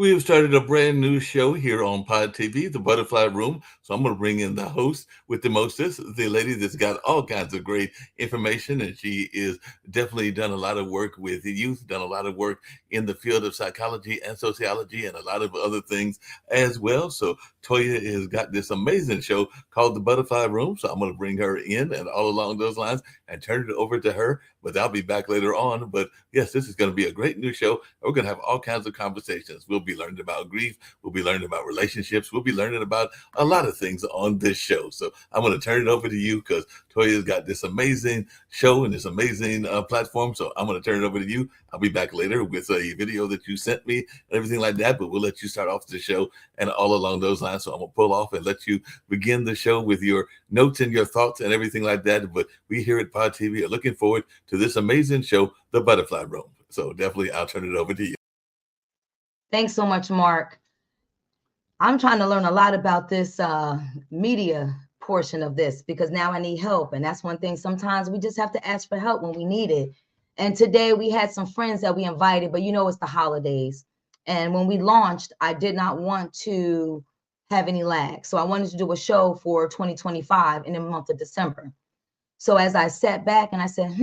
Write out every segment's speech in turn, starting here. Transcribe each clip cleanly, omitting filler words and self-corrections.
We have started a brand new show here on Pod TV, The Butterfly Room. So I'm going to bring in the host with the mostest, the lady that's got all kinds of great information. And she is definitely done a lot of work with the youth, done a lot of work in the field of psychology and sociology and a lot of other things as well. So Toya has got this amazing show called The Butterfly Room. So I'm going to bring her in and all along those lines and turn it over to her. But I'll be back later on. But yes, this is going to be a great new show. We're going to have all kinds of conversations. We'll be learning about grief. We'll be learning about relationships. We'll be learning about a lot of things on this show. So I'm going to turn it over to you because Toya's got this amazing show and this amazing platform. So I'm going to turn it over to you. I'll be back later with a video that you sent me and everything like that. But we'll let you start off the show and all along those lines. So I'm going to pull off and let you begin the show with your notes and your thoughts and everything like that. But we here at Pod TV are looking forward to this amazing show, The Butterfly Room. So definitely I'll turn it over to you. Thanks so much, Mark. I'm trying to learn a lot about this media portion of this because now I need help. And that's one thing. Sometimes we just have to ask for help when we need it. And today we had some friends that we invited, but it's the holidays. And when we launched, I did not want to have any lag. So I wanted to do a show for 2025 in the month of December. So as I sat back and I said,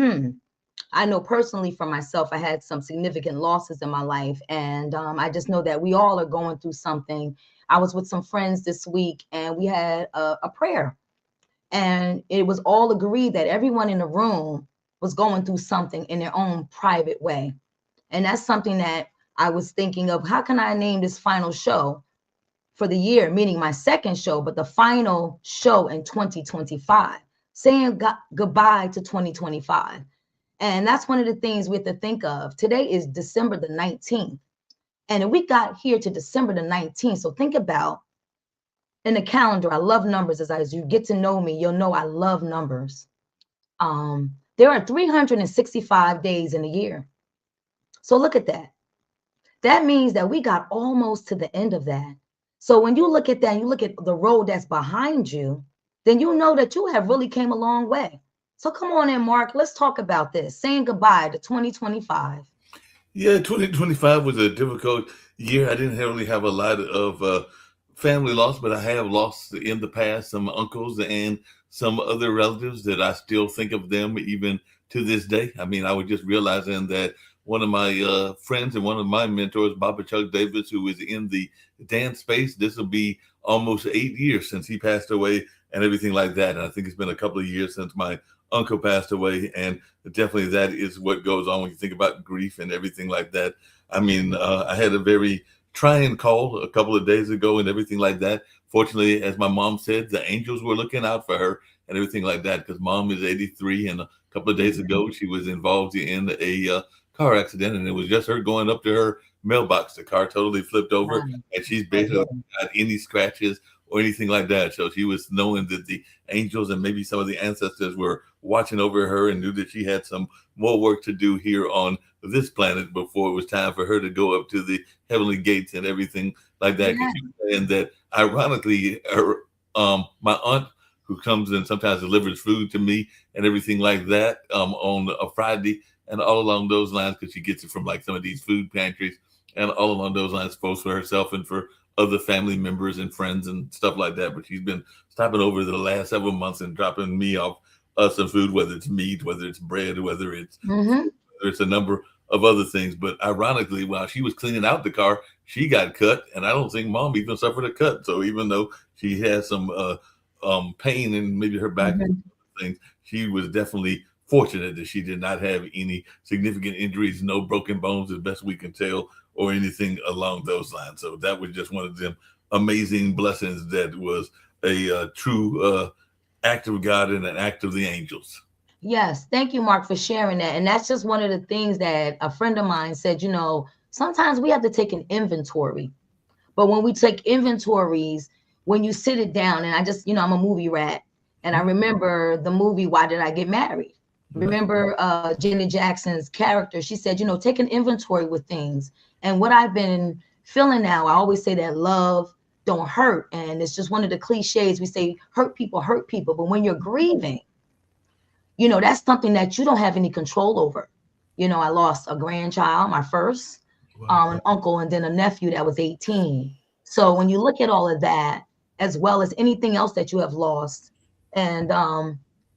I know personally for myself, I had some significant losses in my life. And I just know that we all are going through something. I was with some friends this week and we had a prayer. And it was all agreed that everyone in the room was going through something in their own private way. And that's something that I was thinking of. How can I name this final show for the year, meaning my second show, but the final show in 2025, saying goodbye to 2025. And that's one of the things we have to think of. Today is December the 19th. And we got here to December the 19th. So think about in the calendar. I love numbers. As you get to know me, you'll know I love numbers. There are 365 days in a year. So look at that. That means that we got almost to the end of that. So when you look at that, and you look at the road that's behind you, then you know that you have really came a long way. So come on in, Mark. Let's talk about this. Saying goodbye to 2025. Yeah, 2025 was a difficult year. I didn't really have a lot of family loss, but I have lost in the past some uncles and some other relatives that I still think of them even to this day. I mean, I was just realizing that one of my friends and one of my mentors, Baba Chuck Davis, who is in the dance space, this will be almost 8 years since he passed away and everything like that. And I think it's been a couple of years since my uncle passed away, and definitely that is what goes on when you think about grief and everything like that. I mean, I had a very trying call a couple of days ago and everything like that. Fortunately, as my mom said, the angels were looking out for her and everything like that because mom is 83, and a couple of days ago she was involved in a car accident, and it was just her going up to her mailbox. The car totally flipped over, and she's basically not got any scratches or anything like that. So she was knowing that the angels and maybe some of the ancestors were watching over her and knew that she had some more work to do here on this planet before it was time for her to go up to the heavenly gates and everything like that. Yeah. And that ironically, my aunt, who comes and sometimes delivers food to me and everything like that on a Friday and all along those lines, because she gets it from like some of these food pantries and all along those lines, both for herself and for other family members and friends and stuff like that. But she's been stopping over the last several months and dropping me off some food, whether it's meat, whether it's bread, whether it's a number of other things. But ironically, while she was cleaning out the car, she got cut, and I don't think mom even suffered a cut. So even though she has some pain in maybe her back and things, she was definitely fortunate that she did not have any significant injuries, no broken bones, as best we can tell, or anything along those lines. So that was just one of them amazing blessings that was a true act of God and an act of the angels. Yes. Thank you, Mark, for sharing that. And that's just one of the things that a friend of mine said, sometimes we have to take an inventory. But when we take inventories, when you sit it down, and I just, I'm a movie rat. And I remember the movie, Why Did I Get Married? Remember Janet Jackson's character, she said, take an inventory with things. And what I've been feeling now, I always say that love don't hurt. And it's just one of the cliches. We say hurt people. But when you're grieving, that's something that you don't have any control over. I lost a grandchild, my first. Wow. an uncle, and then a nephew that was 18. So when you look at all of that, as well as anything else that you have lost, and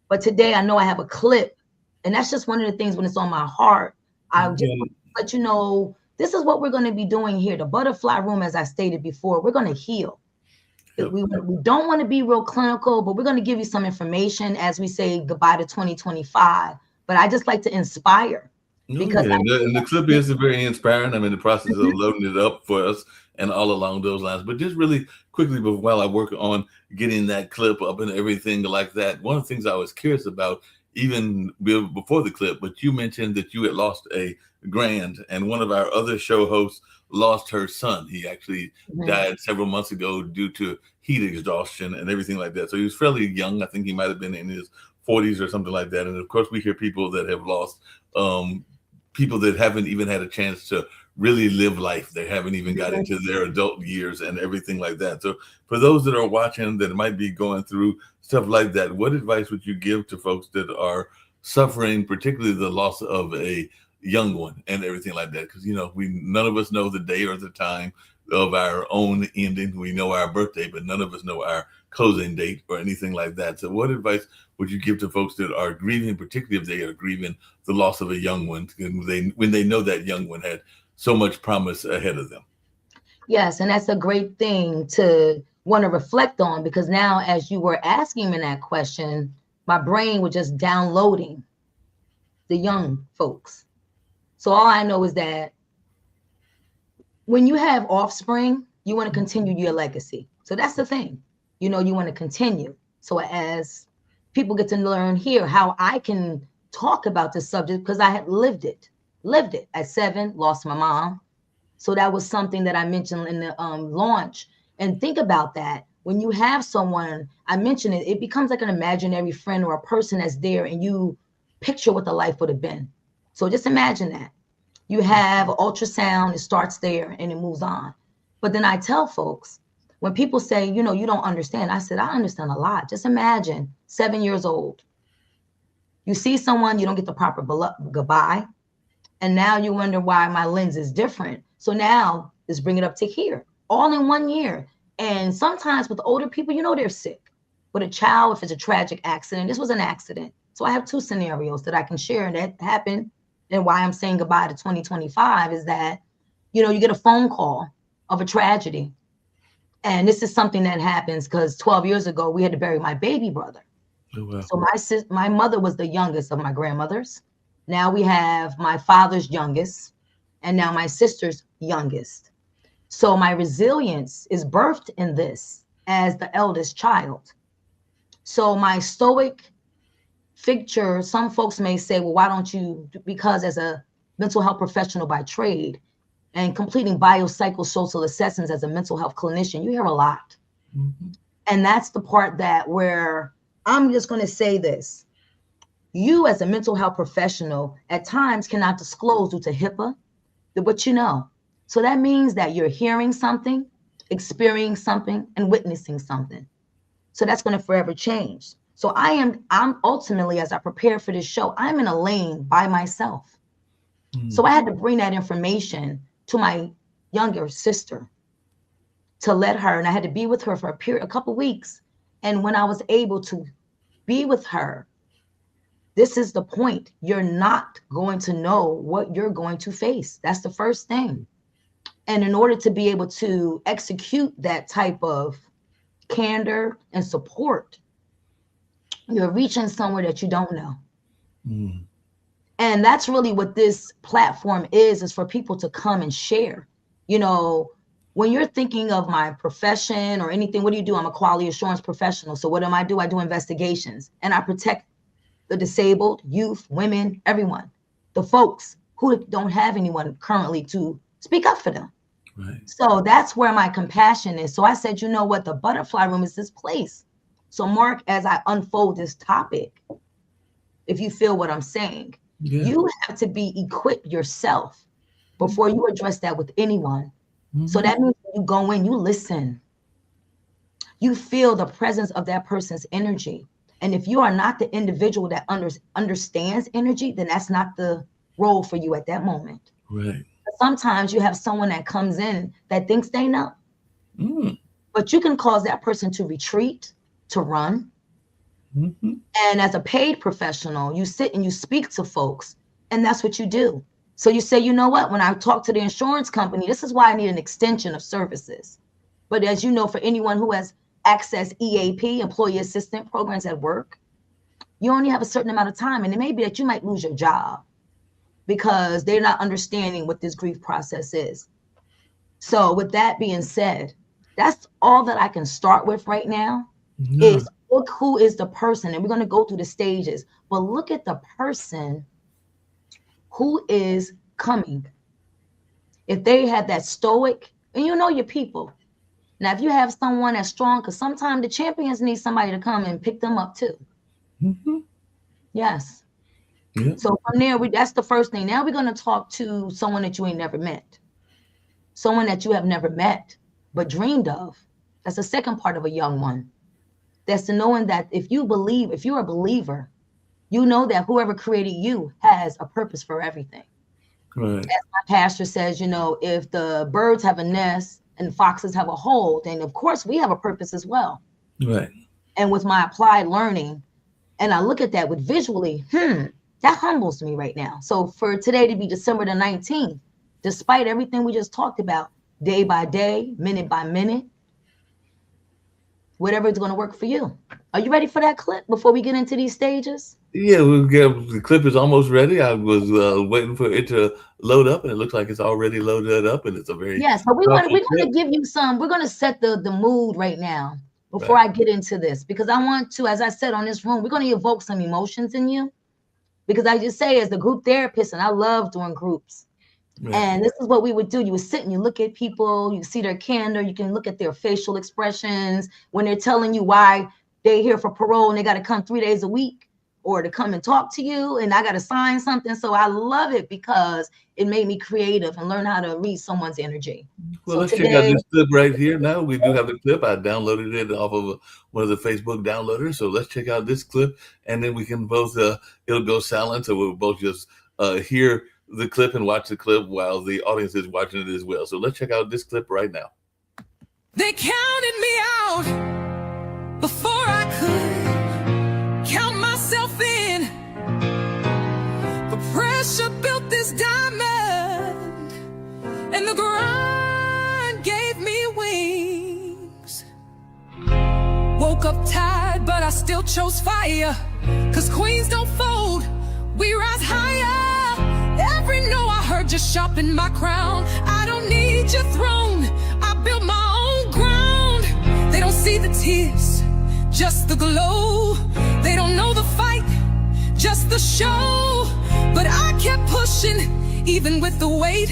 but today I know I have a clip, and that's just one of the things when it's on my heart. I just Yeah. want to let you know this is what we're going to be doing here. The Butterfly Room, as I stated before, we're going to heal. Yep. We don't want to be real clinical, but we're going to give you some information as we say goodbye to 2025. But I just like to inspire Oh, because yeah. And the clip is very inspiring. I'm in the process of loading it up for us and all along those lines. But just really quickly, while I work on getting that clip up and everything like that, one of the things I was curious about, even before the clip, but you mentioned that you had lost a grand, and one of our other show hosts lost her son. He actually died several months ago due to heat exhaustion and everything like that. So he was fairly young. I think he might have been in his 40s or something like that. And of course, we hear people that have lost people that haven't even had a chance to really live life. They haven't even got into their adult years and everything like that. So for those that are watching that might be going through stuff like that, what advice would you give to folks that are suffering, particularly the loss of a young one and everything like that? Because, you know, none of us know the day or the time of our own ending. We know our birthday, but none of us know our closing date or anything like that. So what advice would you give to folks that are grieving, particularly if they are grieving the loss of a young one, when they know that young one had so much promise ahead of them? Yes, and that's a great thing to want to reflect on, because now as you were asking me that question, my brain was just downloading the young folks. So all I know is that when you have offspring, you want to continue your legacy. So that's the thing. You know, you want to continue. So as people get to learn here how I can talk about this subject, because I had lived it at 7, lost my mom. So that was something that I mentioned in the launch. And think about that. When you have someone, I mentioned it, it becomes like an imaginary friend or a person that's there, and you picture what the life would have been. So just imagine that. You have ultrasound, it starts there and it moves on. But then I tell folks, when people say, you know, you don't understand, I said, I understand a lot. Just imagine 7 years old. You see someone, you don't get the proper goodbye. And now you wonder why my lens is different. So now let's bring it up to here, all in 1 year. And sometimes with older people, you know, they're sick. With a child, if it's a tragic accident, this was an accident. So I have 2 scenarios that I can share that happened. And why I'm saying goodbye to 2025 is that, you know, you get a phone call of a tragedy. And this is something that happens because 12 years ago, we had to bury my baby brother. Oh, wow. So my mother was the youngest of my grandmothers. Now we have my father's youngest, and now my sister's youngest. So my resilience is birthed in this as the eldest child. So my stoic figure, some folks may say, well, why don't you, because as a mental health professional by trade and completing biopsychosocial assessments as a mental health clinician, you hear a lot. Mm-hmm. And that's the part that where I'm just going to say this. You as a mental health professional at times cannot disclose due to HIPAA what you know. So that means that you're hearing something, experiencing something, and witnessing something. So that's going to forever change. So I'm ultimately, as I prepare for this show, I'm in a lane by myself. So I had to bring that information to my younger sister to let her, and I had to be with her for a couple weeks. And when I was able to be with her, this is the point. You're not going to know what you're going to face. That's the first thing. And in order to be able to execute that type of candor and support, you're reaching somewhere that you don't know. Mm. And that's really what this platform is for people to come and share. You know, when you're thinking of my profession or anything, what do you do? I'm a quality assurance professional. So what do? I do investigations, and I protect the disabled, youth, women, everyone, the folks who don't have anyone currently to speak up for them. Right. So that's where my compassion is. So I said, you know what? The Butterfly Room is this place. So Mark, as I unfold this topic, if you feel what I'm saying, you have to be equipped yourself before you address that with anyone. Mm-hmm. So that means when you go in, you listen. You feel the presence of that person's energy. And if you are not the individual that understands energy, then that's not the role for you at that moment. Right. Sometimes you have someone that comes in that thinks they know, but you can cause that person to retreat, to run. And as a paid professional, you sit and you speak to folks, and that's what you do. So you say, you know what, when I talk to the insurance company, this is why I need an extension of services. But as you know, for anyone who has access EAP, employee assistance programs at work, you only have a certain amount of time. And it may be that you might lose your job because they're not understanding what this grief process is. So with that being said, that's all that I can start with right now is look who is the person. And we're going to go through the stages, but look at the person who is coming. If they have that stoic, and you know your people. Now, if you have someone that's strong, because sometimes the champions need somebody to come and pick them up too. Yes. Yeah. So from there, that's the first thing. Now we're going to talk to someone that you ain't never met. Someone that you have never met, but dreamed of. That's the second part of a young one. That's the knowing that if you're a believer, you know that whoever created you has a purpose for everything. Right. As my pastor says, you know, if the birds have a nest and foxes have a hole, then of course we have a purpose as well. Right. And with my applied learning, and I look at that with visually, that humbles me right now. So for today to be December the 19th, despite everything we just talked about, day by day, minute by minute, whatever is going to work for you. Are you ready for that clip before we get into these stages? Yeah, the clip is almost ready. I was waiting for it to load up, and it looks like it's already loaded up, and it's a very so we're going to give you some. We're going to set the mood right now before I get into this, because I want to, as I said on this room, we're going to evoke some emotions in you, because I just say as the group therapist, and I love doing groups. Right. And this is what we would do. You would sit and you look at people, you see their candor, you can look at their facial expressions when they're telling you why they're here for parole and they got to come 3 days a week or to come and talk to you and I got to sign something. So I love it because it made me creative and learn how to read someone's energy. Well, let's check out this clip right here. Now we do have the clip. I downloaded it off of one of the Facebook downloaders. So let's check out this clip, and then we can both, it'll go silent. So we'll both just hear the clip and watch the clip while the audience is watching it as well. So let's check out this clip right now. They counted me out before I could count myself in. The pressure built this diamond, and the grind gave me wings. Woke up tired, but I still chose fire. 'Cause queens don't fold, we rise higher. Every no I heard just sharpened my crown. I don't need your throne, I built my own ground. They don't see the tears, just the glow. They don't know the fight, just the show. But I kept pushing, even with the weight.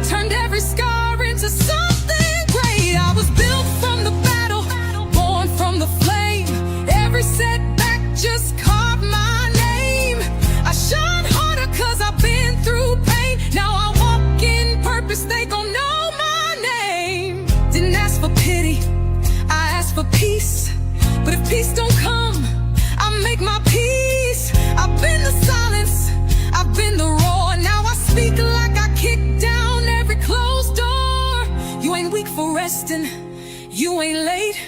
Turned every scar into something great. I was built from the battle, born from the flame. Every setback just carved my name. I shine harder 'cause I've been through pain. Now I walk in purpose, they gon' know my name. Didn't ask for pity, I asked for peace. But if peace don't come, I make my peace. I've been the silence, I've been the roar. Now I speak like I kick down every closed door. You ain't weak for resting, you ain't late.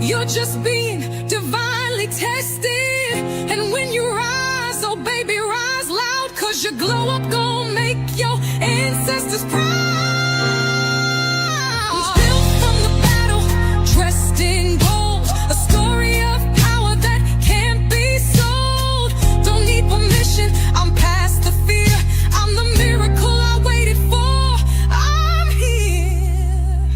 You're just being divinely tested. And when you rise, oh baby, rise loud. 'Cause your glow up gon' make your ancestors proud. Built from the battle, dressed in gold. A story of power that can't be sold. Don't need permission, I'm past the fear. I'm the miracle I waited for. I'm here.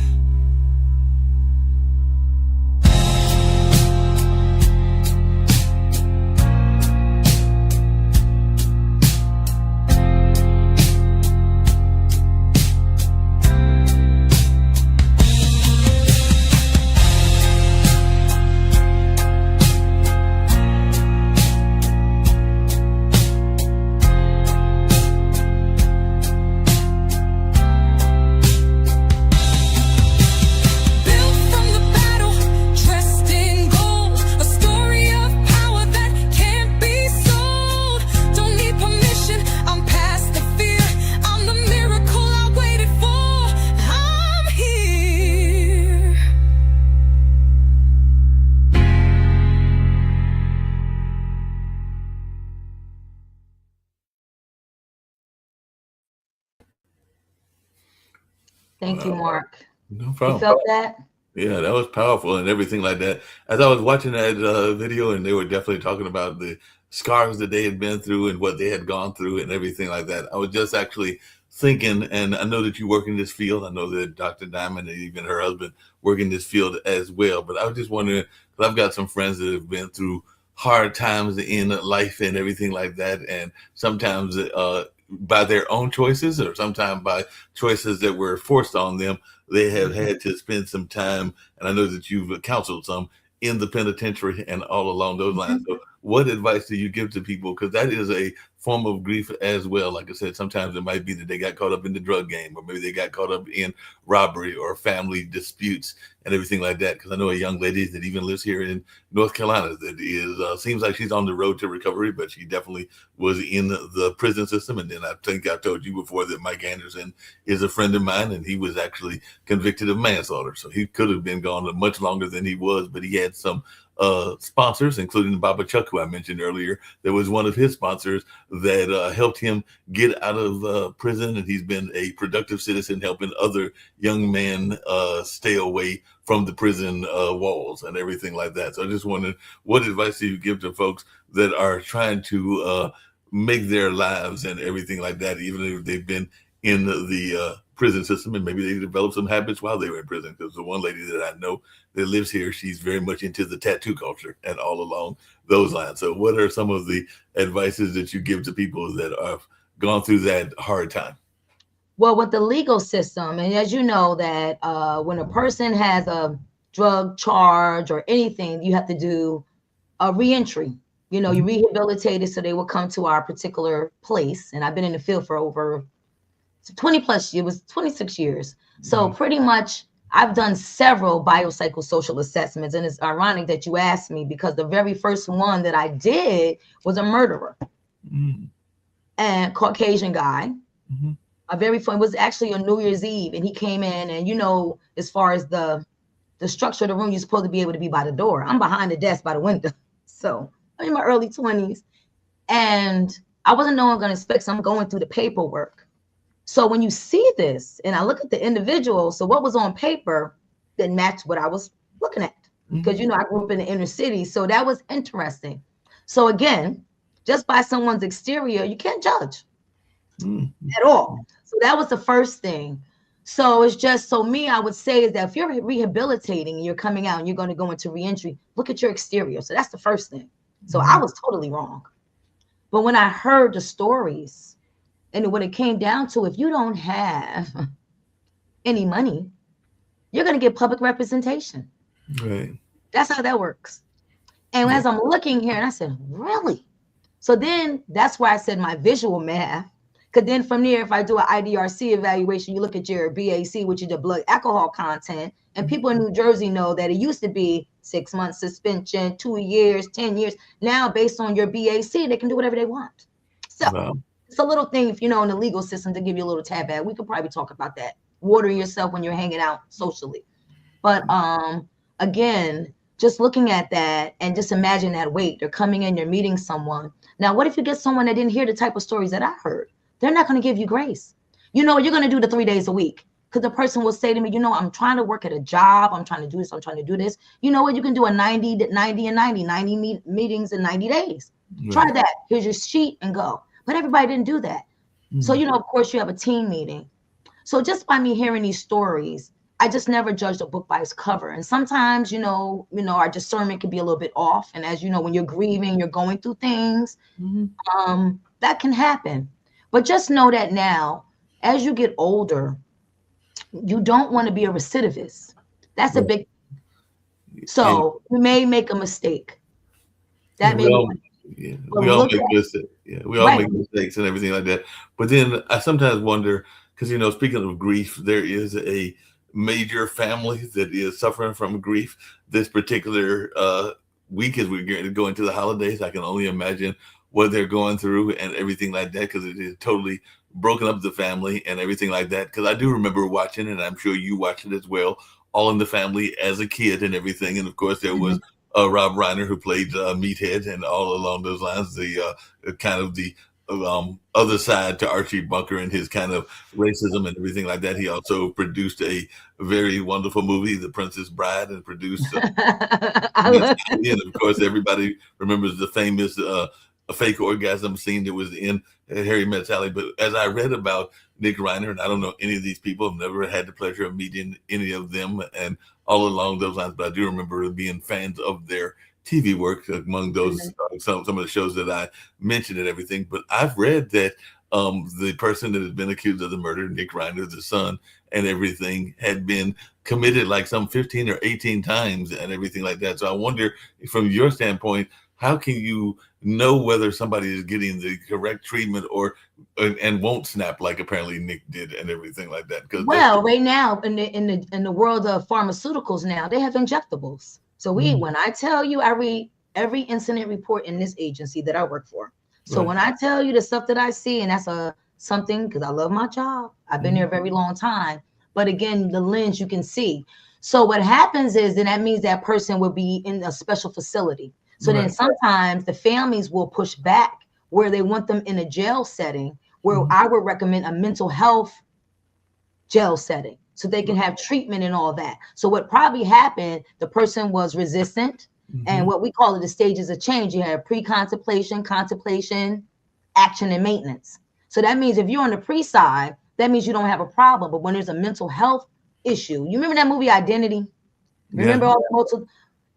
Thank you, Mark. No You problem. felt that? Yeah, that was powerful and everything like that. As I was watching that video, and they were definitely talking about the scars that they had been through and what they had gone through and everything like that. I was just actually thinking, and I know that you work in this field. I know that Dr. Diamond and even her husband work in this field as well. But I was just wondering, 'cause I've got some friends that have been through hard times in life and everything like that, and sometimes by their own choices, or sometimes by choices that were forced on them, they have had to spend some time, and I know that you've counseled some in the penitentiary and all along those lines. So what advice do you give to people? Because that is a form of grief as well. Like I said, sometimes it might be that they got caught up in the drug game, or maybe they got caught up in robbery or family disputes and everything like that. Because I know a young lady that even lives here in North Carolina that is seems like she's on the road to recovery, but she definitely was in the prison system. And then I think I told you before that Mike Anderson is a friend of mine, and he was actually convicted of manslaughter. So he could have been gone much longer than he was, but he had some sponsors, including Baba Chuck, who I mentioned earlier. There was one of his sponsors that helped him get out of prison, and he's been a productive citizen, helping other young men stay away from the prison walls and everything like that. So I just wondered, what advice do you give to folks that are trying to make their lives and everything like that, even if they've been in the prison system, and maybe they developed some habits while they were in prison? Because the one lady that I know that lives here, she's very much into the tattoo culture and all along those lines. So what are some of the advices that you give to people that have gone through that hard time? Well, with the legal system, and as you know, that when a person has a drug charge or anything, you have to do a reentry. You know, you rehabilitated, so they will come to our particular place. And I've been in the field for over 20 plus years, it was 26 years. So pretty much I've done several biopsychosocial assessments. And it's ironic that you asked me, because the very first one that I did was a murderer and Caucasian guy. My very first, it was actually on New Year's Eve, and he came in, and you know, as far as the structure of the room, you're supposed to be able to be by the door. I'm behind the desk by the window. So I'm in my early 20s, and I wasn't knowing I'm going to expect, so I'm going through the paperwork. So when you see this, and I look at the individual, so what was on paper didn't match what I was looking at, because you know, I grew up in the inner city, so that was interesting. So again, just by someone's exterior, you can't judge at all. So that was the first thing. So it's just, so me, I would say is that if you're rehabilitating and you're coming out and you're going to go into reentry, look at your exterior. So that's the first thing. So I was totally wrong. But when I heard the stories, and when it came down to, if you don't have any money, you're going to get public representation. Right. That's how that works. And as I'm looking here, and I said, really? So then that's why I said my visual math. Because then from there, if I do an IDRC evaluation, you look at your BAC, which is the blood alcohol content. And people in New Jersey know that it used to be 6 months suspension, 2 years, 10 years. Now, based on your BAC, they can do whatever they want. So it's a little thing, if you know, in the legal system, to give you a little tab at. We could probably talk about that. Watering yourself when you're hanging out socially. But again, just looking at that and just imagine that weight. They're coming in, you're meeting someone. Now, what if you get someone that didn't hear the type of stories that I heard? They're not going to give you grace. You know, you're going to do the 3 days a week, because the person will say to me, you know, I'm trying to work at a job. I'm trying to do this. I'm trying to do this. You know what? You can do a 90 meetings in 90 days. Try that. Here's your sheet and go. But everybody didn't do that. So, you know, of course, you have a team meeting. So just by me hearing these stories, I just never judged a book by its cover. And sometimes, you know, our discernment can be a little bit off. And as you know, when you're grieving, you're going through things, that can happen. But just know that now, as you get older, you don't want to be a recidivist. That's a big thing. So you may make a mistake. That may be. We all make mistakes. Yeah, we all make mistakes and everything like that. But then I sometimes wonder, because, you know, speaking of grief, there is a major family that is suffering from grief this particular week as we're going to go into the holidays. I can only imagine what they're going through and everything like that, because it is totally broken up the family and everything like that. Because I do remember watching, and I'm sure you watched it as well, All in the Family as a kid and everything. And of course, there was Rob Reiner, who played Meathead, and all along those lines, the kind of the other side to Archie Bunker and his kind of racism and everything like that. He also produced a very wonderful movie, The Princess Bride, and produced I Miss love Sally. And of course, everybody remembers the famous a fake orgasm scene that was in Harry Met Sally. But as I read about Nick Reiner, and I don't know any of these people, I've never had the pleasure of meeting any of them, and all along those lines. But I do remember being fans of their TV work among those some of the shows that I mentioned and everything. But I've read that the person that has been accused of the murder, Nick Reiner, the son, and everything, had been committed like some 15 or 18 times and everything like that. So I wonder, from your standpoint, how can you know whether somebody is getting the correct treatment or and won't snap like apparently Nick did and everything like that? Because Well, right now in the world of pharmaceuticals now, they have injectables. So when I tell you, I read every incident report in this agency that I work for. So when I tell you the stuff that I see, and that's something, because I love my job, I've been there a very long time. But again, the lens you can see. So what happens is then that means that person will be in a special facility. So then sometimes the families will push back where they want them in a jail setting, where I would recommend a mental health jail setting so they can have treatment and all that. So what probably happened, the person was resistant, and what we call it the stages of change. You have pre-contemplation, contemplation, action, and maintenance. So that means if you're on the pre-side, that means you don't have a problem. But when there's a mental health issue, you remember that movie Identity? Remember all the multiple?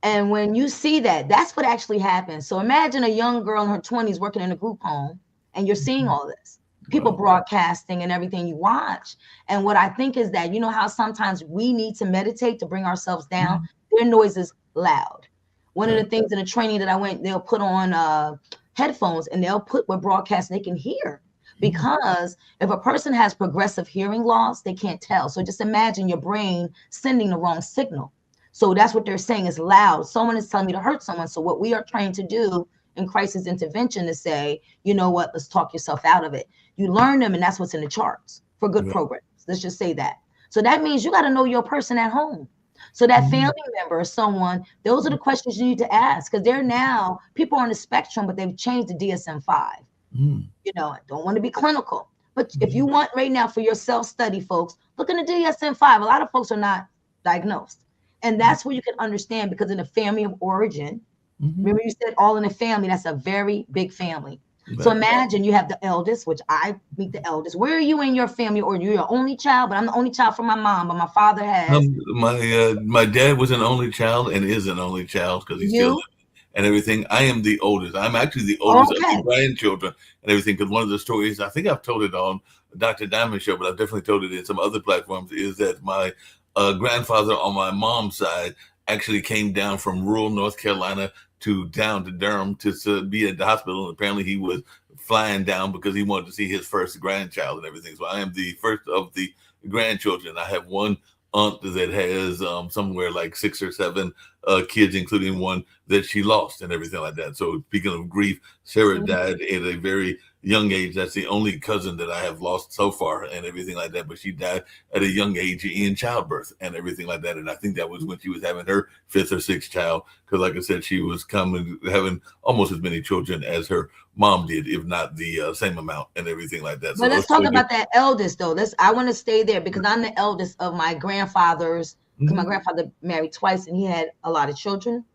And when you see that, that's what actually happens. So imagine a young girl in her 20s working in a group home, and you're seeing all this. People broadcasting and everything you watch. And what I think is that, you know how sometimes we need to meditate to bring ourselves down? Their noise is loud. One of the things in the training that I went, they'll put on headphones and they'll put what broadcast they can hear. Because if a person has progressive hearing loss, they can't tell. So just imagine your brain sending the wrong signal. So that's what they're saying is loud. Someone is telling me to hurt someone. So what we are trying to do in crisis intervention is say, you know what, let's talk yourself out of it. You learn them, and that's what's in the charts for good programs. Let's just say that. So that means you got to know your person at home. So that family member or someone, those are the questions you need to ask, because they're now people on the spectrum, but they've changed the DSM-5. You know, I don't want to be clinical, but if you want right now for your self-study, folks, look in the DSM-5. A lot of folks are not diagnosed. And that's where you can understand, because in a family of origin, remember you said all in a family, that's a very big family. So imagine you have the eldest, which I meet the eldest. Where are you in your family? Or you're your only child? But I'm the only child from my mom, but my father has. My dad was an only child and is an only child because he's still living and everything. I am the oldest. I'm actually the oldest of the grandchildren and everything. Because one of the stories, I think I've told it on Dr. Diamond Show, but I've definitely told it in some other platforms, is that my grandfather on my mom's side actually came down from rural North Carolina down to Durham to be at the hospital. And apparently he was flying down because he wanted to see his first grandchild and everything. So I am the first of the grandchildren. I have one aunt that has somewhere like 6 or 7 kids, including one that she lost and everything like that. So speaking of grief, Sarah died at a very young age. That's the only cousin that I have lost so far and everything like that. But she died at a young age in childbirth and everything like that. And I think that was when she was having her 5th or 6th child. Because like I said, she was having almost as many children as her mom did, if not the same amount and everything like that. So let's talk about that eldest though. I want to stay there because I'm the eldest of my grandfathers. My grandfather married twice and he had a lot of children.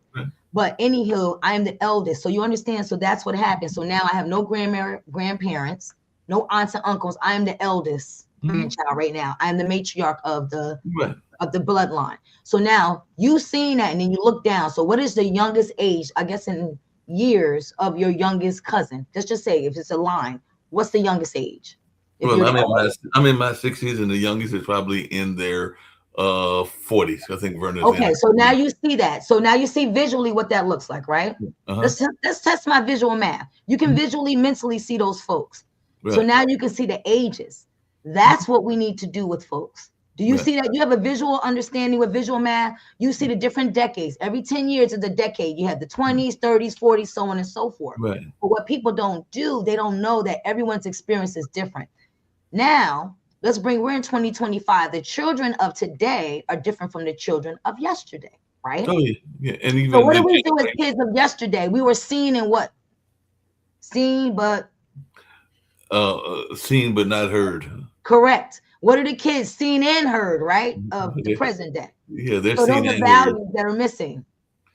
But anywho, I am the eldest. So you understand. So that's what happened. So now I have no grandparents, no aunts and uncles. I am the eldest grandchild right now. I am the matriarch of the bloodline. So now you've seen that and then you look down. So what is the youngest age, I guess, in years of your youngest cousin? Let's just say if it's a line, what's the youngest age? Well, I'm in my 60s and the youngest is probably in their 40s. I think Vernon. Okay, so now you see that. So now you see visually what that looks like, right? Let's test my visual math. You can visually, mentally see those folks. So now you can see the ages. That's what we need to do with folks. Do you see that? You have a visual understanding with visual math. You see the different decades. Every 10 years is a decade. You have the 20s, 30s, 40s, so on and so forth. But what people don't do, they don't know that everyone's experience is different. Now, we're in 2025. The children of today are different from the children of yesterday, right? Oh, yeah. And even so what do we do as kids of yesterday? We were seen in what? Seen, but seen but not heard. Correct. What are the kids seen and heard, right? Of the Yeah, present day. yeah, they're So those seen are and heard. values that are missing.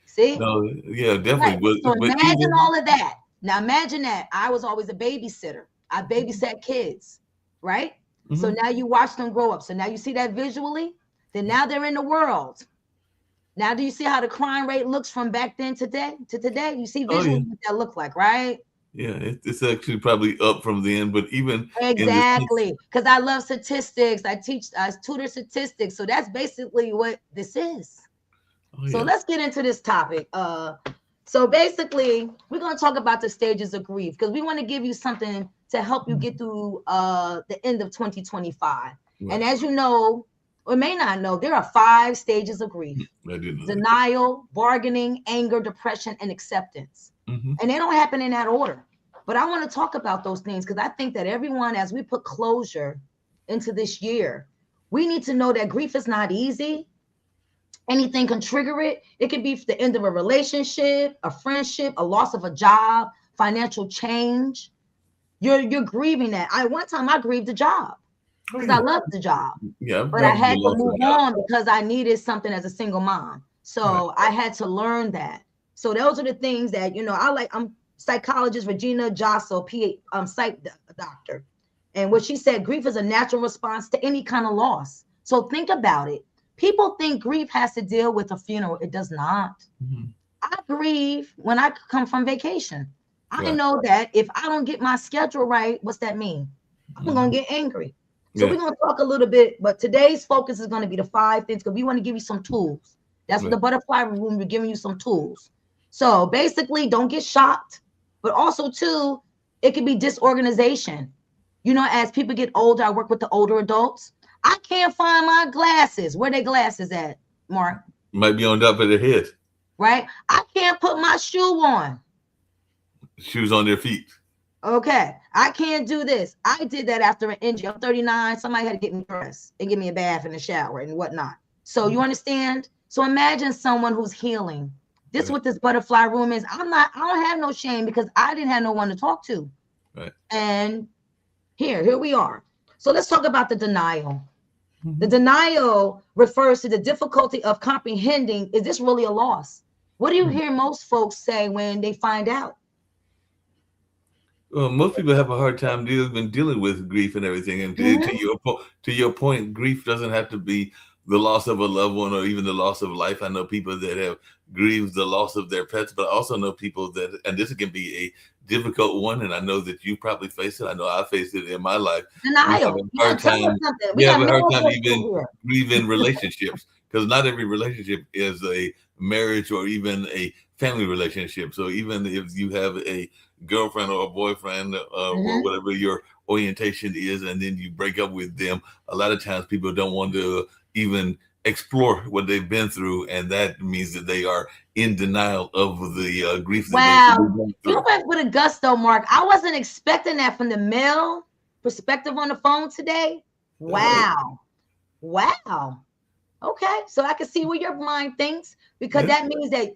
See? No, yeah, definitely. Right. So But imagine even all of that. Now imagine that I was always a babysitter. I babysat kids, right? So mhm. now you watch them grow up. So now you see that visually. Then now they're in the world. Now do you see how the crime rate looks from back then to today? You see Oh yeah, visually what that look like, right? yeah. It's actually probably up from then, but even in the sense, Exactly. Because I love statistics. I tutor statistics. So that's basically what this is. oh So yeah, let's get into this topic. So basically, we're going to talk about the stages of grief because we want to give you something to help you get through the end of 2025. And right. as you know, or may not know, there are 5 stages of grief: I didn't know that. denial, bargaining, anger, depression, and acceptance. Hmm. And they don't happen in that order. But I want to talk about those things because I think that everyone, as we put closure into this year, we need to know that grief is not easy. Anything can trigger it. It could be the end of a relationship, a friendship, a loss of a job, financial change. You're grieving that. One time I grieved a job Oh because I yeah, loved the job, yeah. I've but I gone through the had to loss of move a job. on because I needed something as a single mom. Right. So I had to learn that. So those are the things that I'm psychologist Regina Josso, psych doctor, and what she said: grief is a natural response to any kind of loss. So think about it. People think grief has to deal with a funeral. It does not. Mhm. I grieve when I come from vacation. I Right. know that if I don't get my schedule right, what's that mean? I'm Mhm. gonna get angry. So Yeah. we're gonna talk a little bit, but today's focus is gonna be the 5 things because we want to give you some tools. That's what Right. the butterfly room, we're giving you some tools. So basically, don't get shocked, but also too, it could be disorganization. As people get older, I work with the older adults. I can't find my glasses. Where they glasses at, Mark? Might be on top of their head. Right? I can't put my shoe on. Shoes on their feet. Okay, I can't do this. I did that after an injury. I'm 39. Somebody had to get me dressed and give me a bath and a shower and whatnot. So you understand? So imagine someone who's healing. This Right. what this butterfly room is. I don't have no shame because I didn't have no one to talk to. Right. And here we are. So let's talk about the denial. The Mhm. denial refers to the difficulty of comprehending, is this really a loss? What do you Mhm. hear most folks say when they find out? Well, most people have a hard time dealing with grief and everything. And Mhm. to your point, grief doesn't have to be the loss of a loved one or even the loss of life. I know people that have grieved the loss of their pets, but I also know people that, and this can be a difficult one. And I know that you probably face it. I know I faced it in my life. We have Denial. a Yeah, hard tell us time. something. We We have got a hard male time folks even over here. grieving relationships because not every relationship is a marriage or even a family relationship. So even if you have a girlfriend or a boyfriend or Mhm. whatever your orientation is, and then you break up with them, a lot of times people don't want to even explore what they've been through, and that means that they are in denial of the grief that they Wow. went You through. went with a gusto, Mark. I wasn't expecting that from the male perspective on the phone today. Uh, Wow. Wow. Okay. So I can see where your mind thinks because yeah, that means that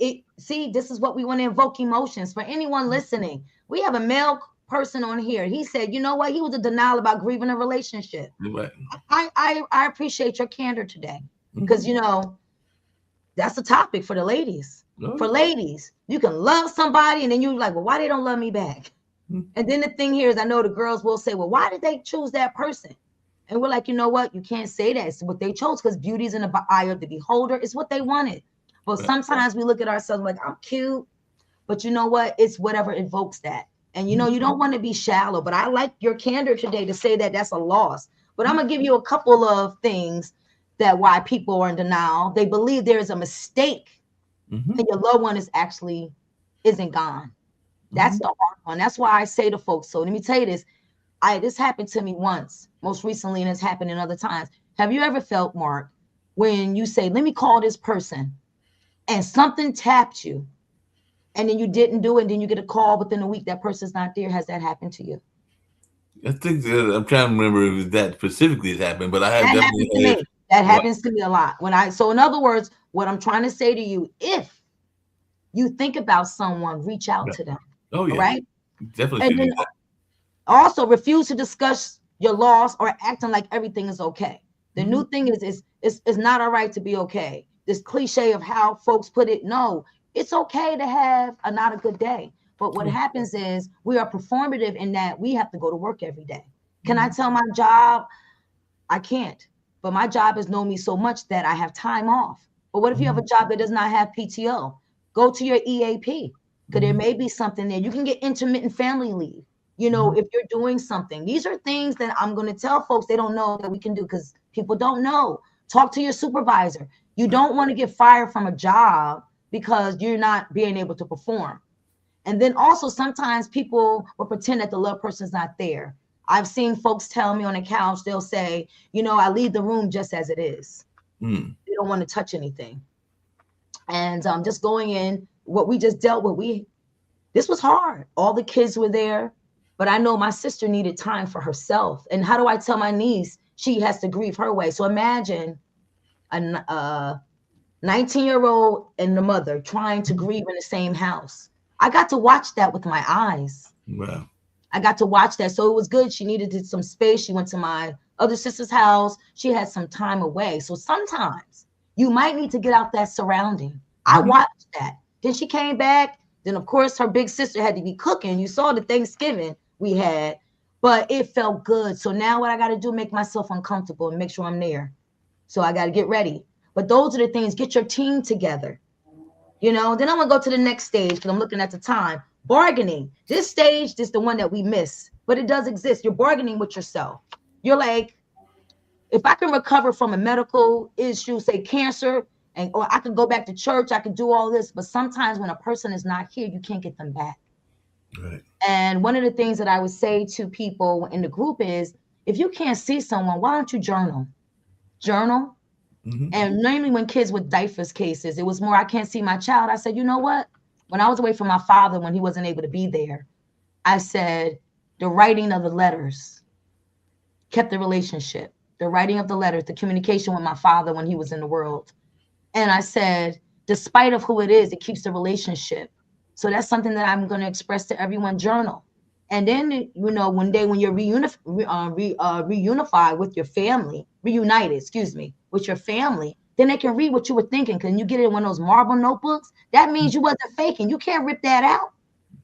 this is what we want to invoke emotions. For anyone listening, we have a male person on here. He said, you know what? He was a denial about grieving a relationship. right. I appreciate your candor today because Mhm. that's a topic for the ladies. Oh, For yeah. ladies, you can love somebody and then you're like, well, why they don't love me back? Mhm. And then the thing here is, I know the girls will say, well, why did they choose that person? And we're like, you know what? You can't say that. It's what they chose because beauty's in the eye of the beholder. It's what they wanted. But Right. sometimes we look at ourselves like, I'm cute. But you know what? It's whatever evokes that. And you Mhm. don't want to be shallow. But I like your candor today to say that that's a loss. But I'm going to give you a couple of things that why people are in denial. They believe there is a mistake Mhm. and your loved one isn't gone. That's Mhm. the hard one. That's why I say to folks. So let me tell you this. This happened to me once, most recently, and it's happened in other times. Have you ever felt, Mark, when you say, let me call this person, and something tapped you, and then you didn't do it, and then you get a call within a week, that person's not there? Has that happened to you? I think that I'm trying to remember if that specifically has happened, but I have That definitely happens to had. me. That What? happens to me a lot. So in other words, what I'm trying to say to you, if you think about someone, reach out Yeah. to them. Oh All yeah, right. definitely And should then do that. Also, refuse to discuss your loss or acting like everything is okay. The Mhm. new thing is it's not all right to be okay. This cliche of how folks put it, no, it's okay to have a not a good day. But what Yeah. happens is we are performative in that we have to go to work every day. Can I Mhm. tell my job? I can't. But my job has known me so much that I have time off. But what if you have a Mhm. job that does not have PTO? Go to your EAP because there Mhm. may be something there. You can get intermittent family leave. You know, Mhm. if you're doing something, these are things that I'm going to tell folks they don't know that we can do because people don't know. Talk to your supervisor. You Right. don't want to get fired from a job because you're not being able to perform. And then also sometimes people will pretend that the love person's not there. I've seen folks tell me on the couch, they'll say, you know, I leave the room just as it is. Mm. They don't want to touch anything. And just going in, what we just dealt with, this was hard. All the kids were there, but I know my sister needed time for herself. And how do I tell my niece she has to grieve her way? So imagine a 19-year-old and the mother trying to grieve in the same house. I got to watch that with my eyes. Wow. I got to watch that. So it was good. She needed some space. She went to my other sister's house. She had some time away. So sometimes you might need to get out that surrounding. I Mhm. watched that. Then she came back. Then, of course, her big sister had to be cooking. You saw the Thanksgiving we had, but it felt good. So now what I got to do, make myself uncomfortable and make sure I'm there. So I got to get ready. But those are the things. Get your team together. You know, then I'm gonna go to the next stage because I'm looking at the time. Bargaining. This stage is the one that we miss, but it does exist. You're bargaining with yourself. You're like, if I can recover from a medical issue, say cancer, and or I could go back to church, I could do all this. But sometimes when a person is not here, you can't get them back. Right. And one of the things that I would say to people in the group is, if you can't see someone, why don't you journal? Journal. Mhm. And namely when kids with DIFUS cases, it was more, I can't see my child. I said, you know what? When I was away from my father, when he wasn't able to be there, I said, the writing of the letters kept the relationship, the writing of the letters, the communication with my father when he was in the world. And I said, despite of who it is, it keeps the relationship. So that's something that I'm going to express to everyone. Journal. And then, you know, one day when you're reunified with your family, reunited, excuse me, with your family, then they can read what you were thinking. Can you get it in one of those marble notebooks? That means you wasn't faking. You can't rip that out.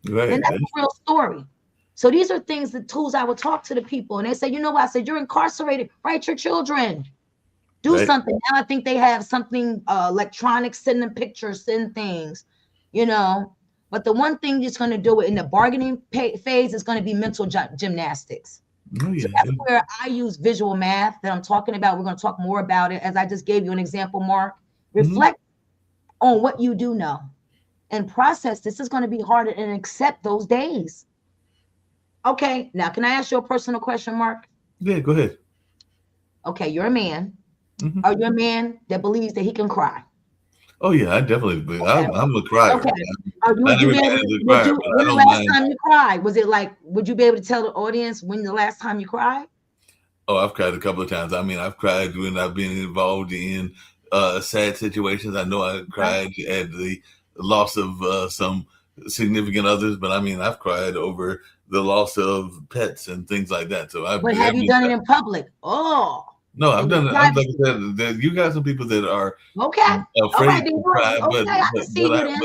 Then Right. that's a real story. So these are things, the tools I would talk to the people. And they say, you know what? I said, you're incarcerated. Write your children. Do Right. something. Now I think they have something electronic, send them pictures, send things, you know. But the one thing that's going to do it in the bargaining phase is going to be mental gymnastics. Oh So yeah. that's where I use visual math that I'm talking about. We're going to talk more about it as I just gave you an example, Mark. Mhm. Reflect on what you do know and process. This is going to be harder and accept those days. Okay, now can I ask you a personal question, Mark? Yeah. Go ahead. Okay, you're a man. Mhm. Are you a man that believes that he can cry? Oh yeah. I definitely believe. Okay. I'm a crier. Okay. Not Would you be able everybody to, is a crier, but I when the don't last mind. time you cried? Was it like, would you be able to tell the audience when the last time you cried? Oh, I've cried a couple of times. I mean, I've cried when I've been involved in sad situations. I know I Okay. cried at the loss of some significant others, but I mean, I've cried over the loss of pets and things like that. So I've, But I have you mean, done it in public? Oh, no, I've in your done it. I'm like privacy. I said, you got some people that are Okay. All right, afraid then to cry, okay, I can see you then.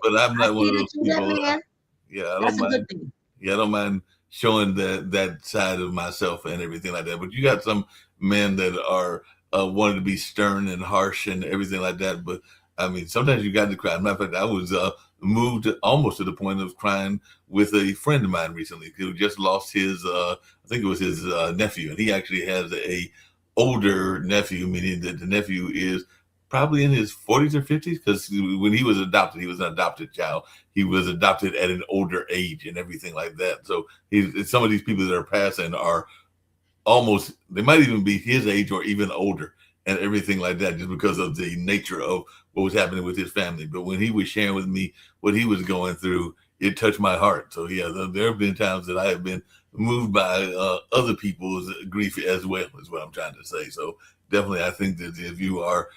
but I'm I not one see of that those you that people. man. Yeah, I don't That's a good mind. thing. Yeah, I don't mind showing that side of myself and everything like that. But you got some men that are wanting to be stern and harsh and everything like that. But I mean, sometimes you got to cry. Matter of fact, I was moved almost to the point of crying with a friend of mine recently who just lost his, I think it was his nephew, and he actually has a older nephew, meaning that the nephew is probably in his 40s or 50s because when he was adopted, he was an adopted child. He was adopted at an older age and everything like that. So some of these people that are passing are almost, they might even be his age or even older and everything like that, just because of the nature of what was happening with his family. But when he was sharing with me what he was going through, it touched my heart. So yeah, there have been times that I have been moved by other people's grief as well, is what I'm trying to say. So definitely, I think that if you are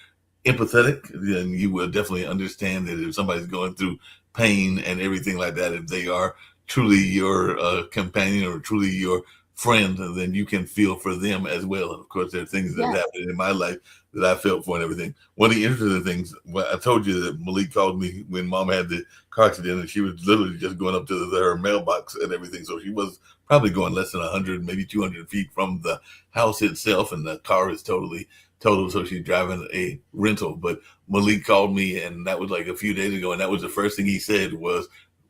empathetic, then you will definitely understand that if somebody's going through pain and everything like that, if they are truly your companion or truly your friend, then you can feel for them as well. Of course, there are things that Yes. happened in my life that I felt for and everything. One of the interesting things, well, I told you that Malik called me when Mom had the car accident, and she was literally just going up to her mailbox and everything. So she was probably going less than 100, maybe 200 feet from the house itself, and the car is totally total. So she's driving a rental. But Malik called me, and that was like a few days ago, and that was the first thing he said was,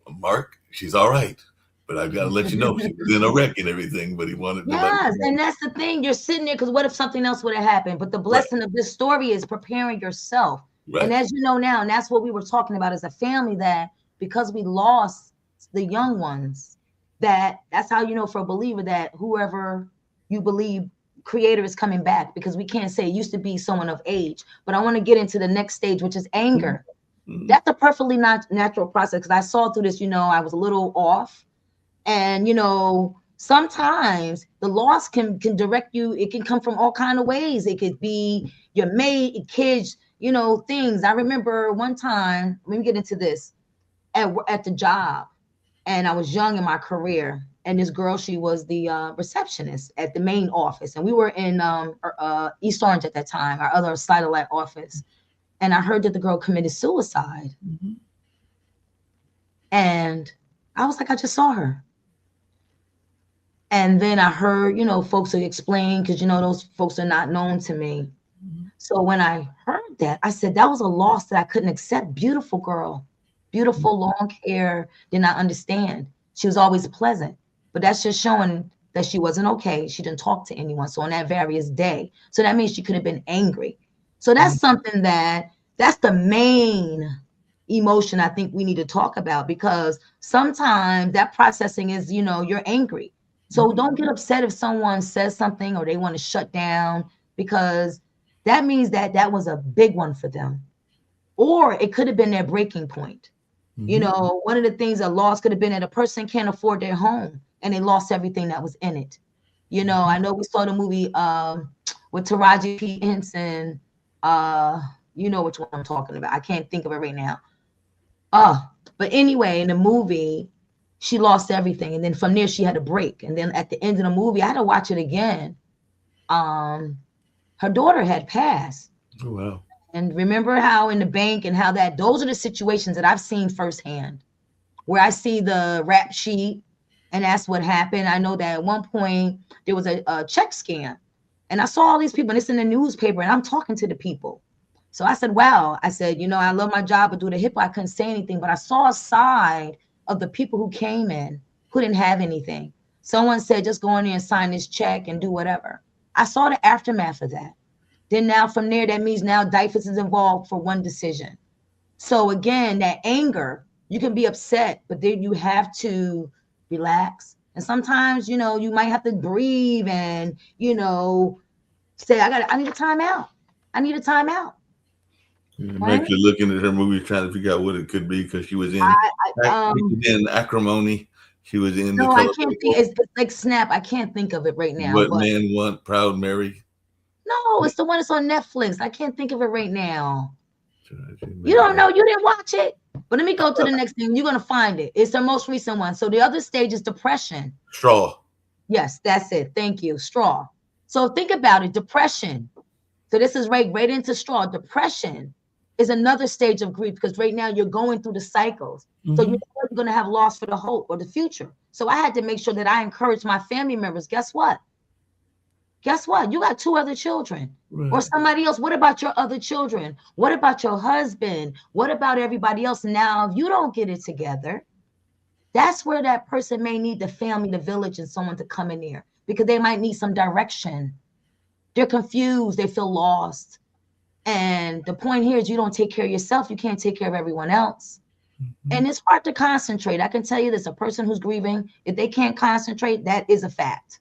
"Mark, she's all right, but I've got to let you know she was in a wreck and everything." But he wanted to let me Yes, know. and that's the thing. You're sitting there because what if something else would have happened? But the blessing of this story is preparing yourself. Right. And as you know now, and that's what we were talking about as a family, that because we lost the young ones, that's how you know for a believer that whoever you believe creator is coming back, because we can't say it used to be someone of age. But I want to get into the next stage, which is anger. Mhm. That's a perfectly natural process because I saw through this, I was a little off. And sometimes the loss can direct you. It can come from all kind of ways. It could be your mate, kids, things. I remember one time, let me get into this, at the job, and I was young in my career, and this girl, she was the receptionist at the main office, and we were in East Orange at that time, our other satellite office. And I heard that the girl committed suicide. Mhm. And I was like, I just saw her. And then I heard, folks would explain, because, those folks are not known to me. Mhm. So when I heard that, I said, that was a loss that I couldn't accept. Beautiful girl, beautiful, long hair, did not understand. She was always pleasant, but that's just showing that she wasn't okay. She didn't talk to anyone. So on that various day, so that means she could have been angry. So that's something that's the main emotion I think we need to talk about, because sometimes that processing is, you're angry. So don't get upset if someone says something or they want to shut down, because that means that was a big one for them. Or it could have been their breaking point. Mhm. One of the things a loss could have been that a person can't afford their home and they lost everything that was in it. I know we saw the movie with Taraji P. Henson. You know which one I'm talking about. I can't think of it right now. But anyway, in the movie, she lost everything. And then from there, she had a break. And then at the end of the movie, I had to watch it again. Her daughter had passed. Oh, wow. And remember how in the bank and how those are the situations that I've seen firsthand, where I see the rap sheet and that's what happened. I know that at one point there was a check scam, and I saw all these people, and it's in the newspaper, and I'm talking to the people. So I said, wow, I said, I love my job, but due to HIPAA, I couldn't say anything, but I saw a side of the people who came in who didn't have anything. Someone said, just go in there and sign this check and do whatever. I saw the aftermath of that. Then now from there, that means now DIFUS is involved for one decision. So again, that anger, you can be upset, but then you have to relax. And sometimes, you might have to breathe and, say, I need a timeout. I need a timeout. I'm Right? actually looking at her movie, trying to figure out what it could be, because she was in Acrimony. She was in The No, I Color can't think. Purple, It's like Snap. I can't think of it right now. What But Men Want, Proud Mary. no, it's the one that's on Netflix. I can't think of it right now. You don't know. You didn't watch it. But let me go to the next thing. You're going to find it. It's the most recent one. So the other stage is depression. Straw. Yes, that's it. Thank you. Straw. So think about it. Depression. So this is right into straw. Depression is another stage of grief, because right now you're going through the cycles. So you're going to have loss for the hope or the future. So I had to make sure that I encourage my family members. Guess what? You got 2 other children, Right. or somebody else. What about your other children? What about your husband? What about everybody else? Now, if you don't get it together, that's where that person may need the family, the village, and someone to come in there, because they might need some direction. They're confused. They feel lost. And the point here is, you don't take care of yourself, you can't take care of everyone else. And it's hard to concentrate. I can tell you this, a person who's grieving, if they can't concentrate, that is a fact.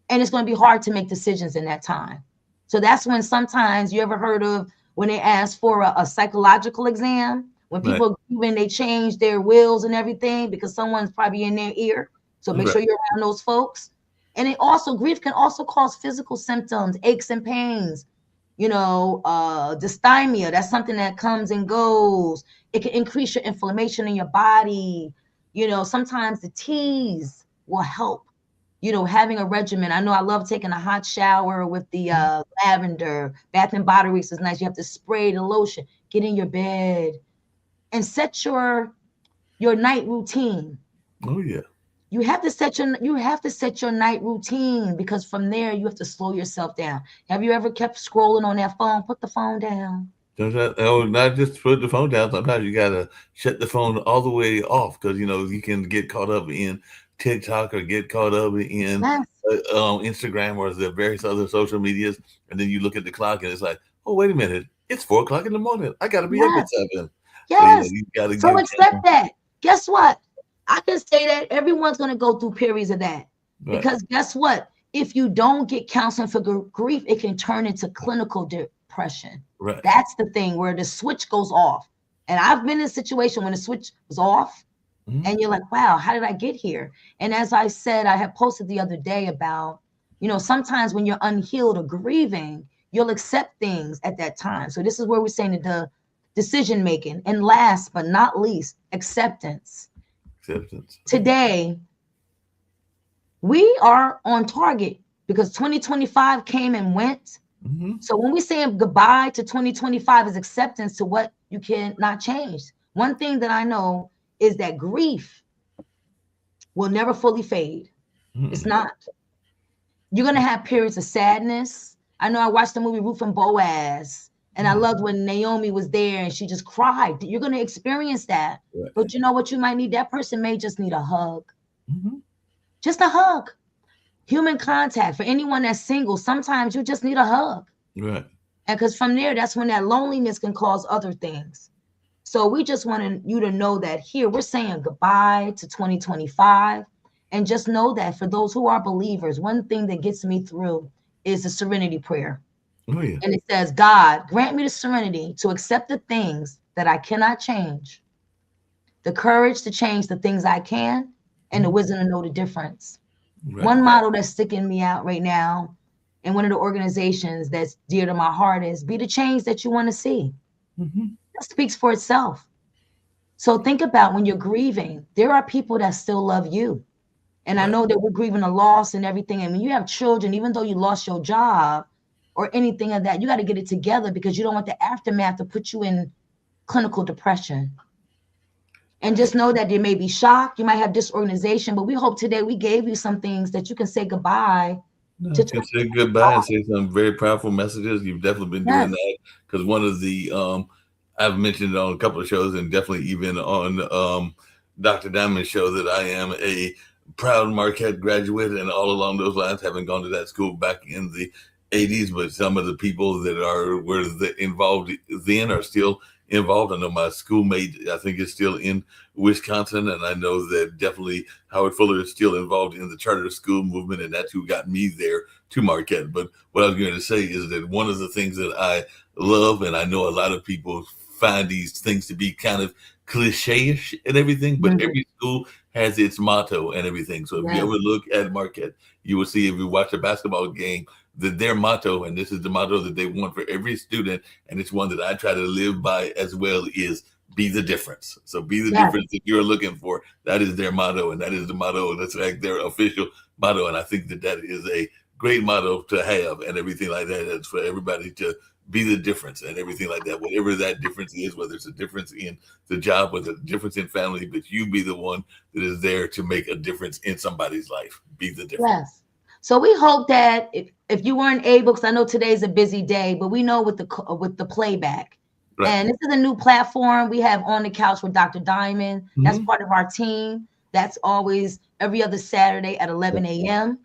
And it's going to be hard to make decisions in that time. So that's when sometimes, you ever heard of when they ask for a psychological exam, when people are grieving, they change their wills and everything because someone's probably in their ear. So make sure you're around those folks. And it also, grief can also cause physical symptoms, aches and pains, dysthymia. That's something that comes and goes. It can increase your inflammation in your body. You know, sometimes the teas will help. You know, having a regimen. I know I love taking a hot shower with the lavender. Bath and Body Works is nice. You have to spray the lotion. Get in your bed and set your night routine. Oh yeah. You have to set your night routine, because from there you have to slow yourself down. Have you ever kept scrolling on that phone? Put the phone down. Not just put the phone down. Sometimes you gotta shut the phone all the way off, because you can get caught up in TikTok or get caught up in Yes. Instagram or the various other social medias, and then you look at the clock and it's like, oh wait a minute, it's 4 o'clock in the morning. I gotta be up at Yes. 7. Yes. You gotta So give accept that. Guess what? I can say that everyone's going to go through periods of that. Right. Because guess what? If you don't get counseling for grief, it can turn into clinical depression. Right. That's the thing where the switch goes off. And I've been in a situation when the switch was off, and you're like, wow, how did I get here? And as I said, I had posted the other day about, sometimes when you're unhealed or grieving, you'll accept things at that time. So this is where we're saying that the decision making. And last but not least, acceptance. Today, we are on target because 2025 came and went. So when we say goodbye to 2025 is acceptance to what you cannot change. One thing that I know is that grief will never fully fade. It's not. You're going to have periods of sadness. I know I watched the movie Ruth and Boaz, and I loved when Naomi was there and she just cried. You're going to experience that. Right. But you know what you might need? That person may just need a hug. Just a hug. Human contact. For anyone that's single, sometimes you just need a hug. Right. And because from there, that's when that loneliness can cause other things. So we just wanted you to know that here we're saying goodbye to 2025. And just know that for those who are believers, one thing that gets me through is the serenity prayer. Oh, yeah. And it says, God, grant me the serenity to accept the things that I cannot change, the courage to change the things I can, and the wisdom to know the difference. Right. One model that's sticking me out right now, and one of the organizations that's dear to my heart, is be the change that you want to see. That speaks for itself. So think about when you're grieving, there are people that still love you. And I know that we're grieving a loss and everything. And when you have children, even though you lost your job or anything of that, you got to get it together, because you don't want the aftermath to put you in clinical depression. And just know that there may be shock. You might have disorganization, but we hope today we gave you some things that you can say goodbye. You can say goodbye and say some very powerful messages. You've definitely been doing that, because one of the, I've mentioned it on a couple of shows, and definitely even on Dr. Diamond's show, that I am a proud Marquette graduate, and all along those lines, having gone to that school back in the 80s, but some of the people that were involved then are still involved. I know my schoolmate, I think, is still in Wisconsin, and I know that definitely Howard Fuller is still involved in the charter school movement, and that's who got me there to Marquette. But what I was going to say is that one of the things that I love, and I know a lot of people find these things to be kind of cliche-ish and everything, but every school has its motto and everything. So if you ever look at Marquette, you will see, if you watch a basketball game, that their motto, and this is the motto that they want for every student, and it's one that I try to live by as well, is be the difference. So be the difference that you're looking for. That is their motto, and that is the motto. That's like their official motto. And I think that that is a great motto to have, and everything like that. It's for everybody to be the difference and everything like that. Whatever that difference is, whether it's a difference in the job, whether it's a difference in family, but you be the one that is there to make a difference in somebody's life. Be the difference. Yes. So we hope that if you weren't able, because I know today's a busy day, but we know with the playback. Right. And this is a new platform we have, On the Couch with Dr. Diamond. That's part of our team. That's always every other Saturday at 11 a.m.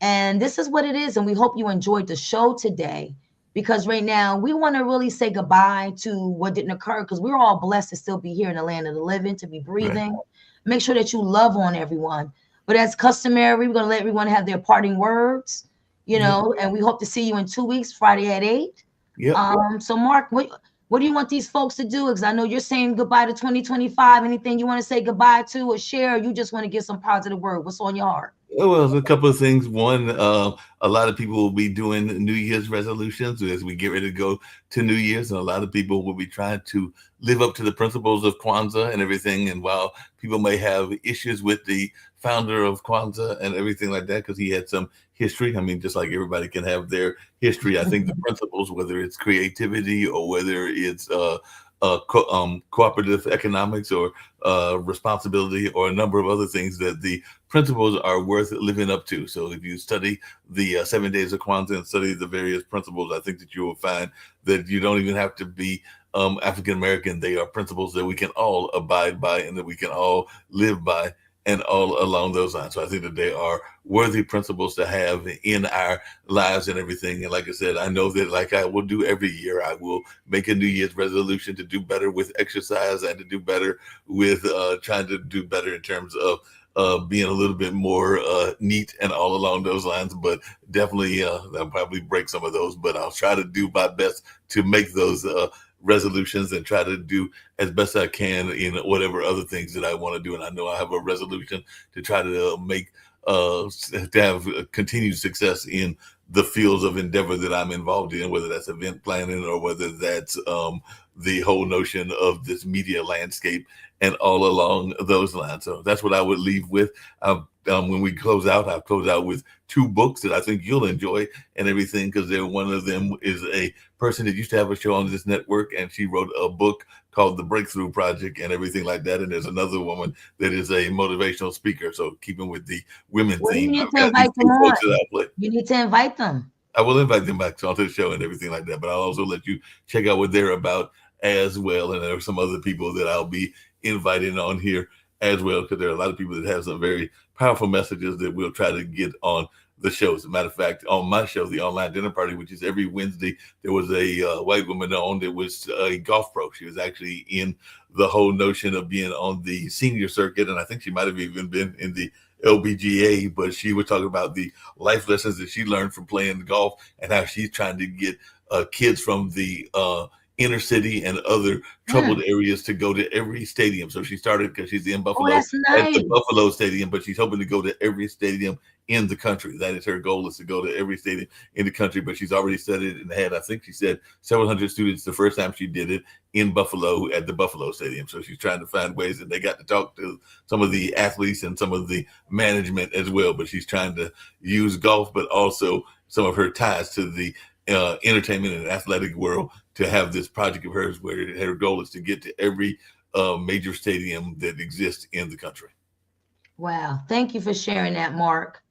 And this is what it is. And we hope you enjoyed the show today, because right now we want to really say goodbye to what didn't occur, because we're all blessed to still be here in the land of the living, to be breathing. Right. Make sure that you love on everyone. But as customary, we're going to let everyone have their parting words, and we hope to see you in 2 weeks, Friday at 8. Yep. So Mark, What do you want these folks to do? Because I know you're saying goodbye to 2025. Anything you want to say goodbye to or share, or you just want to give some positive word? What's on your heart? Well, a couple of things. One, a lot of people will be doing New Year's resolutions as we get ready to go to New Year's, and a lot of people will be trying to live up to the principles of Kwanzaa and everything. And while people may have issues with the founder of Kwanzaa and everything like that, because he had some history, I mean, just like everybody can have their history, I think the principles, whether it's creativity or whether it's cooperative economics or responsibility or a number of other things, that the principles are worth living up to. So if you study the 7 days of Kwanzaa and study the various principles, I think that you will find that you don't even have to be African American. They are principles that we can all abide by and that we can all live by, and all along those lines. So I think that they are worthy principles to have in our lives and everything. And like I said, I know that, like I will do every year, I will make a New Year's resolution to do better with exercise and to do better with trying to do better in terms of being a little bit more neat and all along those lines. But definitely I'll probably break some of those, but I'll try to do my best to make those resolutions and try to do as best I can in whatever other things that I want to do. And I know I have a resolution to try to make to have continued success in the fields of endeavor that I'm involved in, whether that's event planning or whether that's the whole notion of this media landscape and all along those lines. So that's what I would leave with. When we close out, I'll close out with 2 books that I think you'll enjoy and everything, because one of them is a person that used to have a show on this network, and she wrote a book called The Breakthrough Project and everything like that. And there's another woman that is a motivational speaker. So keeping with the women theme, you need to invite them on. You need to invite them. I will invite them back onto the show and everything like that, but I'll also let you check out what they're about as well. And there are some other people that I'll be inviting on here as well, because there are a lot of people that have some very powerful messages that we'll try to get on the show. As a matter of fact, on my show, The Online Dinner Party, which is every Wednesday, there was a white woman on that was a golf pro. She was actually in the whole notion of being on the senior circuit, and I think she might have even been in the LBGA, but she was talking about the life lessons that she learned from playing golf and how she's trying to get kids from the inner city and other troubled areas to go to every stadium. So she started, because she's in Buffalo, that's nice, at the Buffalo Stadium, but she's hoping to go to every stadium in the country. That is her goal, is to go to every stadium in the country. But she's already said it and had, I think she said, several hundred students the first time she did it in Buffalo at the Buffalo Stadium. So she's trying to find ways, and they got to talk to some of the athletes and some of the management as well. But she's trying to use golf, but also some of her ties to the entertainment and athletic world, to have this project of hers where her goal is to get to every major stadium that exists in the country. Wow. Thank you for sharing that, Mark.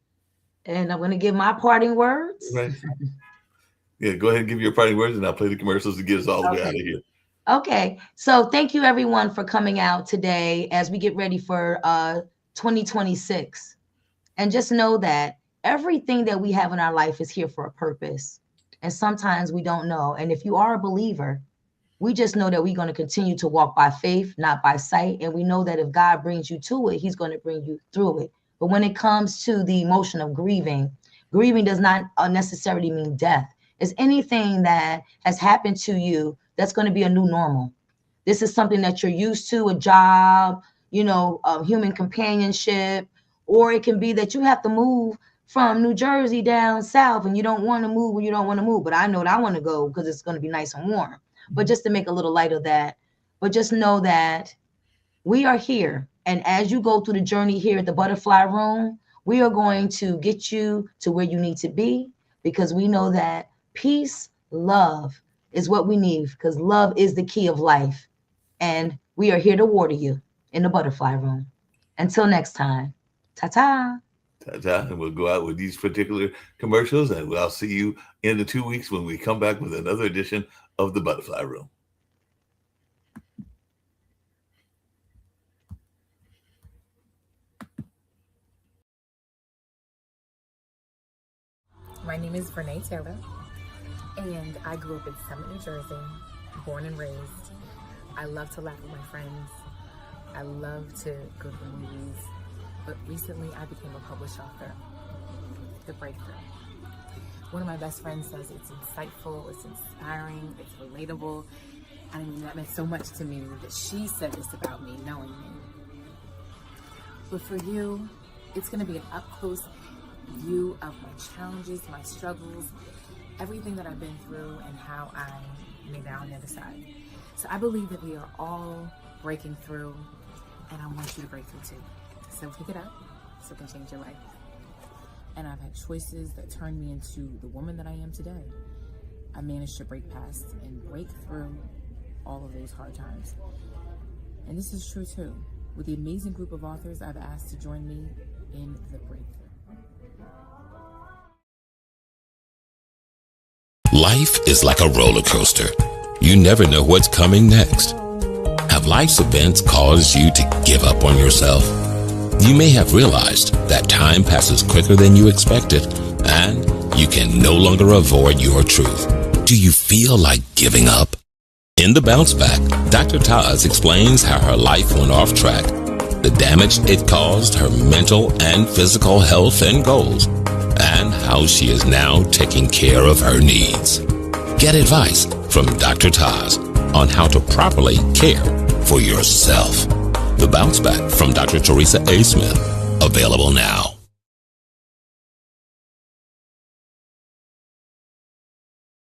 And I'm going to give my parting words. Right. Yeah, go ahead and give your parting words, and I'll play the commercials to get us all the way out of here. Okay. So thank you, everyone, for coming out today as we get ready for 2026. And just know that everything that we have in our life is here for a purpose. And sometimes we don't know. And if you are a believer, we just know that we're going to continue to walk by faith, not by sight. And we know that if God brings you to it, he's going to bring you through it. But when it comes to the emotion of grieving, grieving does not necessarily mean death. It's anything that has happened to you that's going to be a new normal. This is something that you're used to, a job, human companionship, or it can be that you have to move from New Jersey down south and you don't want to move when you don't want to move. But I know that I want to go because it's going to be nice and warm. But just to make a little light of that, but just know that we are here. And as you go through the journey here at the Butterfly Room, we are going to get you to where you need to be, because we know that peace, love is what we need, because love is the key of life. And we are here to water you in the Butterfly Room. Until next time, ta-ta. And we'll go out with these particular commercials, and I'll see you in the 2 weeks when we come back with another edition of the Butterfly Room. My name is Vernay Taylor, and I grew up in Summit, New Jersey, born and raised. I love to laugh with my friends. I love to go to the movies. But recently I became a published author. The Breakthrough. One of my best friends says it's insightful, it's inspiring, it's relatable, I mean, that meant so much to me that she said this about me, knowing me. But for you, it's going to be an up-close view of my challenges, my struggles, everything that I've been through, and how I made it out on the other side. So I believe that we are all breaking through, and I want you to break through too. So pick it up so it can change your life. And I've had choices that turned me into the woman that I am today. I managed to break past and break through all of those hard times. And this is true too. With the amazing group of authors I've asked to join me in the breakthrough. Life is like a roller coaster. You never know what's coming next. Have life's events caused you to give up on yourself? You may have realized that time passes quicker than you expected, and you can no longer avoid your truth. Do you feel like giving up? In The Bounce Back, Dr. Taz explains how her life went off track, the damage it caused her mental and physical health and goals, and how she is now taking care of her needs. Get advice from Dr. Taz on how to properly care for yourself. The Bounce Back from Dr. Teresa A. Smith, available now.